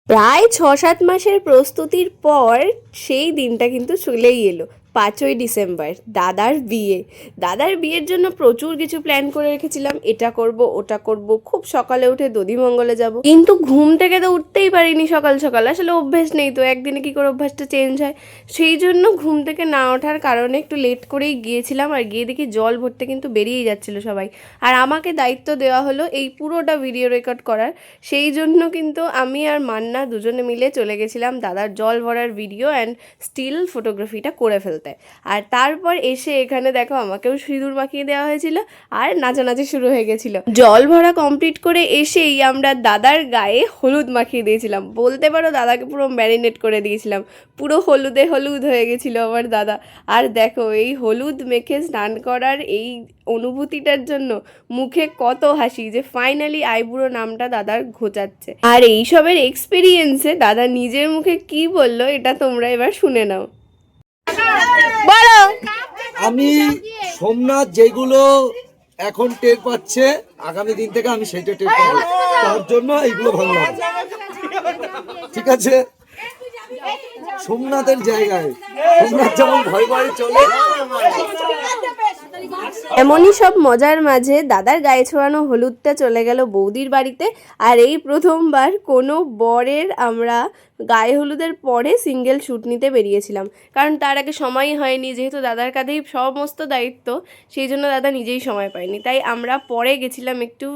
প্রায় ৬-৭ মাসের প্রস্তুতির পর সেই দিনটা কিন্তু চলেই এলো। ৫ই ডিসেম্বর, দাদার বিয়ে। দাদার বিয়ের জন্য প্রচুর কিছু প্ল্যান করে রেখেছিলাম, এটা করব ওটা করব, খুব সকালে উঠে দধিমঙ্গলে যাব। কিন্তু ঘুম থেকে তো উঠতেই পারিনি সকাল সকাল, আসলে অভ্যেস নেই তো, একদিনে কি করে অভ্যাসটা চেঞ্জ হয়। সেই জন্য ঘুম থেকে না ওঠার কারণে একটু লেট করেই গিয়েছিলাম, আর গিয়ে দেখি জল ভরতে কিন্তু বেরিয়েই যাচ্ছিল সবাই। আর আমাকে দায়িত্ব দেওয়া হলো এই পুরোটা ভিডিও রেকর্ড করার। সেই জন্য কিন্তু আমি আর মান্না দুজনে মিলে চলে গেছিলাম দাদার জল ভরার ভিডিও অ্যান্ড স্টিল ফটোগ্রাফিটা করে ফেলতে। আর তারপর এসে এখানে দেখো আমাকেও সিঁদুর মাখিয়ে দেওয়া হয়েছিল আর নাচানাচি শুরু হয়ে গেছিল। জল ভরা কমপ্লিট করে এসেই আমরা দাদার গায়ে হলুদ মাখিয়ে দিয়েছিলাম, বলতে পারো দাদাকে পুরো ম্যারিনেট করে দিয়েছিলাম, পুরো হলুদে হলুদ হয়ে গেছিল আমার দাদা। আর দেখো এই হলুদ মেখে স্নান করার এই অনুভূতিটার জন্য মুখে কত হাসি যে ফাইনালি আইবুড়ো নামটা দাদার ঘোচাচ্ছে। আর এইসবের এক্সপিরিয়েন্সে দাদা নিজের মুখে কি বললো এটা তোমরা এবার শুনে নাও। বলো। আমি সোমনাথ যেগুলো এখন টের পাচ্ছে, আগামী দিন থেকে আমি সেটা টের পাবো, তার জন্য এইগুলো ভাবলাম। ঠিক আছে, সোমনাথের জায়গায় সোমনাথ যেমন ভয় ভয়ে চলে। এমনই সব মজার মাঝে দাদার গায়ে ছোঁয়ানো হলুদটা চলে গেল বৌদির বাড়িতে। আর এই প্রথমবার কোনো বরের আমরা গায়ে হলুদের পরে সিঙ্গেল শ্যুট নিতে বেরিয়েছিলাম, কারণ তার আগে সময়ই হয়নি, যেহেতু দাদার কাঁধেই সমস্ত দায়িত্ব, সেই জন্য দাদা নিজেই সময় পায়নি। তাই আমরা পরে গেছিলাম একটু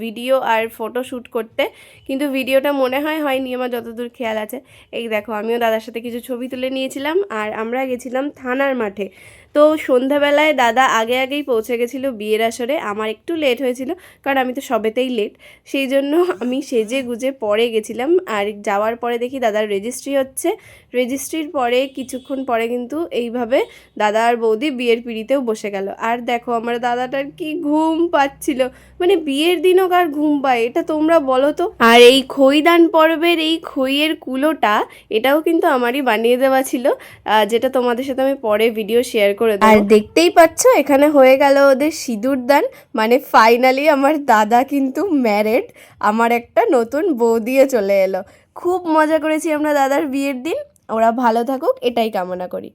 ভিডিও আর ফটো শ্যুট করতে, কিন্তু ভিডিওটা মনে হয়নি আমার যতদূর খেয়াল আছে। এই দেখো আমিও দাদার সাথে কিছু ছবি তুলে নিয়েছিলাম আর আমরা গেছিলাম থানার মাঠে। তো সন্ধ্যাবেলায় দাদা আগেই পৌঁছে গেছিলো বিয়ের আসরে, আমার একটু লেট হয়েছিল কারণ আমি তো সবেতেই লেট, সেই জন্য আমি সেজে গুজে পরে গেছিলাম। আর যাওয়ার পরে দেখি দাদার রেজিস্ট্রি হচ্ছে, রেজিস্ট্রির পরে কিছুক্ষণ পরে কিন্তু এইভাবে দাদা আর বৌদি বিয়ের পিঁড়িতেও বসে গেল। আর দেখো আমার দাদাটার কি ঘুম পাচ্ছিল, মানে বিয়ের দিনও কার ঘুম পায় এটা তোমরা বলো তো। আর এই খইদান পর্বের এই খইয়ের কুলোটা, এটাও কিন্তু আমারই বানিয়ে দেওয়া ছিল, যেটা তোমাদের সাথে আমি পরে ভিডিও শেয়ার করে দেবো। আর দেখতেই পাচ্ছ এখানে হয়ে গেল ওদের সিঁদুর দান, মানে ফাইনালি আমার দাদা কিন্তু ম্যারেড, আমার একটা নতুন বউ দিয়ে চলে এলো। খুব মজা করেছি আমরা দাদার বিয়ের দিন, ওরা ভালো থাকুক এটাই কামনা করি।